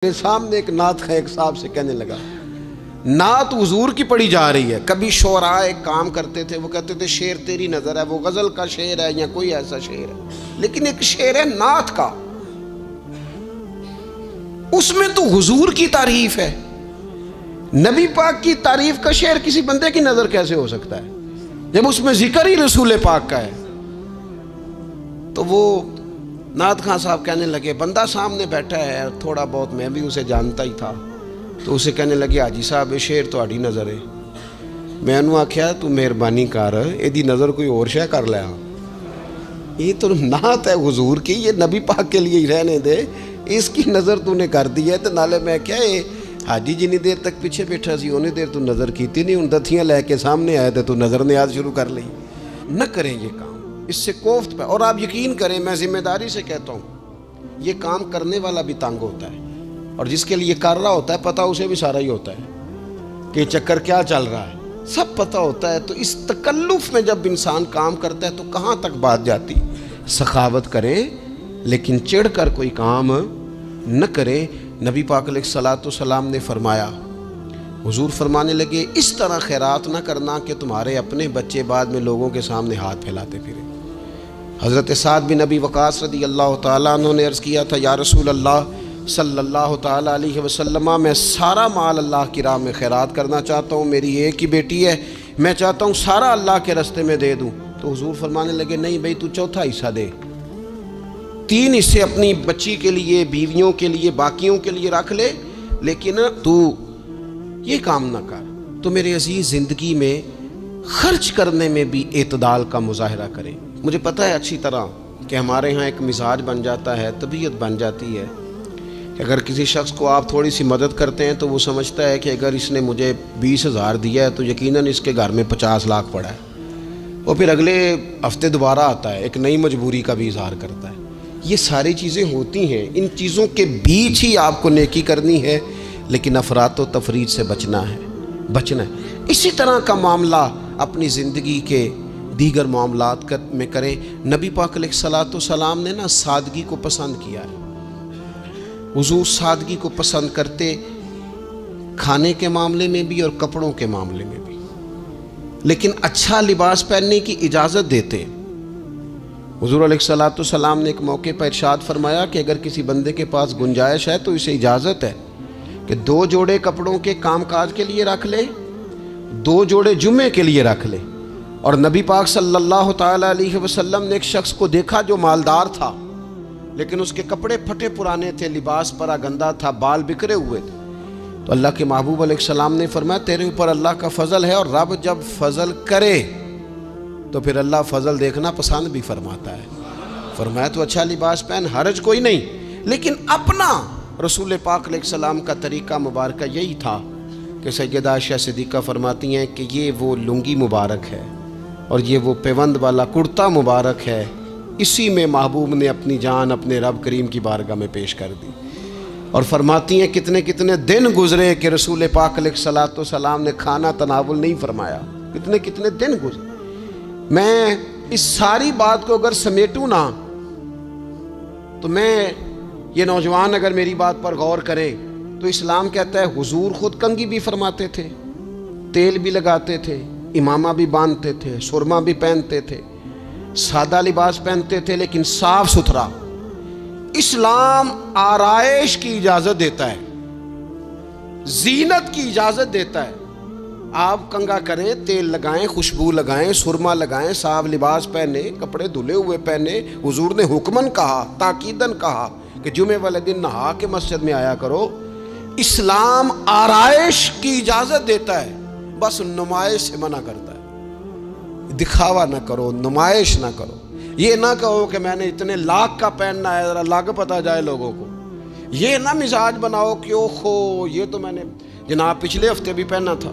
میرے سامنے ایک نعت خواہ ایک صاحب سے کہنے لگا، نعت حضور کی پڑھی جا رہی ہے۔ کبھی شعراء ایک کام کرتے تھے، وہ کہتے تھے شعر تیری نظر ہے، وہ غزل کا شعر ہے یا کوئی ایسا شعر ہے، لیکن ایک شعر ہے نعت کا، اس میں تو حضور کی تعریف ہے۔ نبی پاک کی تعریف کا شعر کسی بندے کی نظر کیسے ہو سکتا ہے جب اس میں ذکر ہی رسول پاک کا ہے؟ تو وہ نعت خان صاحب کہنے لگے، بندہ سامنے بیٹھا ہے، تھوڑا بہت میں بھی اسے جانتا ہی تھا، تو اسے کہنے لگے حاجی صاحب شعر تو آڑی نظر ہے۔ میں انہوں آکھیا تو مہربانی کر ایدی نظر کوئی اور شے کر لیا، یہ تو نعت ہے حضور کی، یہ نبی پاک کے لیے ہی رہنے دے، اس کی نظر تو نے کر دی ہے۔ تو نالے میں کیا ہے حاجی جنی دیر تک پیچھے بیٹھا سی انہیں دیر تو نظر کیتی نہیں، ان دتھیاں لے کے سامنے آئے تھے تو نظر نیاز شروع کر لی۔ نہ کریں یہ کام، اس سے کوفت پہ، اور آپ یقین کریں میں ذمہ داری سے کہتا ہوں، یہ کام کرنے والا بھی تنگ ہوتا ہے، اور جس کے لیے کر رہا ہوتا ہے پتہ اسے بھی سارا ہی ہوتا ہے کہ چکر کیا چل رہا ہے، سب پتہ ہوتا ہے۔ تو اس تکلف میں جب انسان کام کرتا ہے تو کہاں تک بات جاتی؟ سخاوت کریں لیکن چڑھ کر کوئی کام نہ کرے۔ نبی پاک علیہ الصلوۃ والسلام نے فرمایا، حضور فرمانے لگے، اس طرح خیرات نہ کرنا کہ تمہارے اپنے بچے بعد میں لوگوں کے سامنے ہاتھ پھیلاتے پھرے۔ حضرت سعد بن ابی وقاص رضی اللہ تعالیٰ عنہ نے عرض کیا تھا، یا رسول اللہ صلی اللہ تعالیٰ علیہ وسلم، میں سارا مال اللہ کی راہ میں خیرات کرنا چاہتا ہوں، میری ایک ہی بیٹی ہے، میں چاہتا ہوں سارا اللہ کے راستے میں دے دوں۔ تو حضور فرمانے لگے، نہیں بھائی تو چوتھا حصہ دے، 3 حصے اپنی بچی کے لیے، بیویوں کے لیے، باقیوں کے لیے رکھ لے، لیکن تو یہ کام نہ کر۔ تو میرے عزیز زندگی میں خرچ کرنے میں بھی اعتدال کا مظاہرہ کریں۔ مجھے پتہ ہے اچھی طرح کہ ہمارے ہاں ایک مزاج بن جاتا ہے، طبیعت بن جاتی ہے کہ اگر کسی شخص کو آپ تھوڑی سی مدد کرتے ہیں تو وہ سمجھتا ہے کہ اگر اس نے مجھے 20,000 دیا ہے تو یقیناً اس کے گھر میں 50 لاکھ پڑا ہے، وہ پھر اگلے ہفتے دوبارہ آتا ہے، ایک نئی مجبوری کا بھی اظہار کرتا ہے۔ یہ ساری چیزیں ہوتی ہیں، ان چیزوں کے بیچ ہی آپ کو نیکی کرنی ہے، لیکن افراط و تفریط سے بچنا ہے۔ اسی طرح کا معاملہ اپنی زندگی کے دیگر معاملات میں کریں۔ نبی پاک علیہ الصلوۃ والسلام نے سادگی کو پسند کیا ہے، حضور سادگی کو پسند کرتے، کھانے کے معاملے میں بھی اور کپڑوں کے معاملے میں بھی، لیکن اچھا لباس پہننے کی اجازت دیتے۔ حضور علیہ الصلوۃ والسلام نے ایک موقع پر ارشاد فرمایا کہ اگر کسی بندے کے پاس گنجائش ہے تو اسے اجازت ہے کہ 2 جوڑے کپڑوں کے کام کاج کے لیے رکھ لے، 2 جوڑے جمعے کے لیے رکھ لے۔ اور نبی پاک صلی اللہ تعالیٰ علیہ وسلم نے ایک شخص کو دیکھا جو مالدار تھا، لیکن اس کے کپڑے پھٹے پرانے تھے، لباس پرا گندا تھا، بال بکھرے ہوئے تھے۔ تو اللہ کے محبوب علیہ السلام نے فرمایا، تیرے اوپر اللہ کا فضل ہے، اور رب جب فضل کرے تو پھر اللہ فضل دیکھنا پسند بھی فرماتا ہے۔ فرمایا تو اچھا لباس پہن، حرج کوئی نہیں، لیکن اپنا رسول پاک علیہ السلام کا طریقہ مبارکہ یہی تھا کہ سیدہ عائشہ صدیقہ فرماتی ہیں کہ یہ وہ لنگی مبارک ہے اور یہ وہ پیوند والا کرتا مبارک ہے، اسی میں محبوب نے اپنی جان اپنے رب کریم کی بارگاہ میں پیش کر دی۔ اور فرماتی ہیں کتنے کتنے دن گزرے کہ رسول پاک علیہ الصلوۃ والسلام نے کھانا تناول نہیں فرمایا، کتنے کتنے دن گزرے۔ میں اس ساری بات کو اگر سمیٹوں نا تو میں یہ نوجوان اگر میری بات پر غور کریں تو اسلام کہتا ہے حضور خود کنگھی بھی فرماتے تھے، تیل بھی لگاتے تھے، امامہ بھی باندھتے تھے، سرما بھی پہنتے تھے، سادہ لباس پہنتے تھے لیکن صاف ستھرا۔ اسلام آرائش کی اجازت دیتا ہے، زینت کی اجازت دیتا ہے۔ آپ کنگھا کریں، تیل لگائیں، خوشبو لگائیں، سرما لگائیں، صاف لباس پہنے، کپڑے دھلے ہوئے پہنے۔ حضور نے حکمن کہا، تاکیدن کہا کہ جمعے والے دن نہا کے مسجد میں آیا کرو۔ اسلام آرائش کی اجازت دیتا ہے، بس نمائش سے منع کرتا ہے۔ دکھاوا نہ کرو، نمائش نہ کرو، یہ نہ کہو کہ میں نے اتنے لاکھ کا پہننا ہے، ذرا لاکھ پتہ جائے لوگوں کو۔ یہ نہ مزاج بناؤ کہ اوہو یہ تو میں نے جناب پچھلے ہفتے بھی پہنا تھا،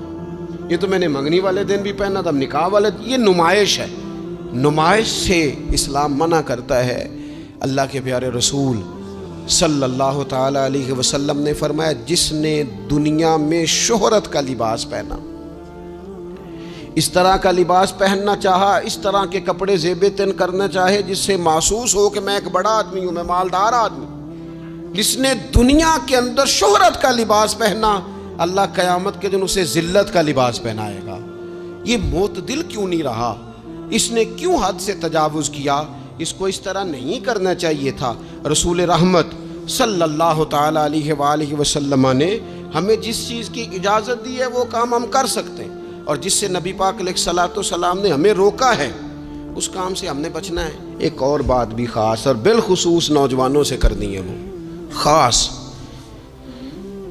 یہ تو میں نے منگنی والے دن بھی پہنا تھا، نکاح والے، یہ نمائش ہے۔ نمائش سے اسلام منع کرتا ہے۔ اللہ کے پیارے رسول صلی اللہ تعالیٰ علیہ وسلم نے فرمایا، جس نے دنیا میں شہرت کا لباس پہنا، اس طرح کا لباس پہننا چاہا، اس طرح کے کپڑے زیب تن کرنا چاہے جس سے محسوس ہو کہ میں ایک بڑا آدمی ہوں، میں مالدار آدمی، جس نے دنیا کے اندر شہرت کا لباس پہنا، اللہ قیامت کے دن اسے ذلت کا لباس پہنائے گا۔ یہ معتدل کیوں نہیں رہا؟ اس نے کیوں حد سے تجاوز کیا؟ اس کو اس طرح نہیں کرنا چاہیے تھا۔ رسول رحمت صلی اللہ تعالیٰ علیہ وآلہ وسلم نے ہمیں جس چیز کی اجازت دی ہے وہ کام ہم کر سکتے ہیں، اور جس سے نبی پاک علیہ الصلوۃ والسلام نے ہمیں روکا ہے اس کام سے ہم نے بچنا ہے۔ ایک اور بات بھی خاص اور بالخصوص نوجوانوں سے کرنی ہے، وہ خاص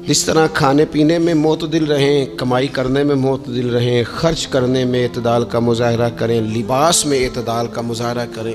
جس طرح کھانے پینے میں معتدل رہیں، کمائی کرنے میں معتدل رہیں، خرچ کرنے میں اعتدال کا مظاہرہ کریں، لباس میں اعتدال کا مظاہرہ کریں۔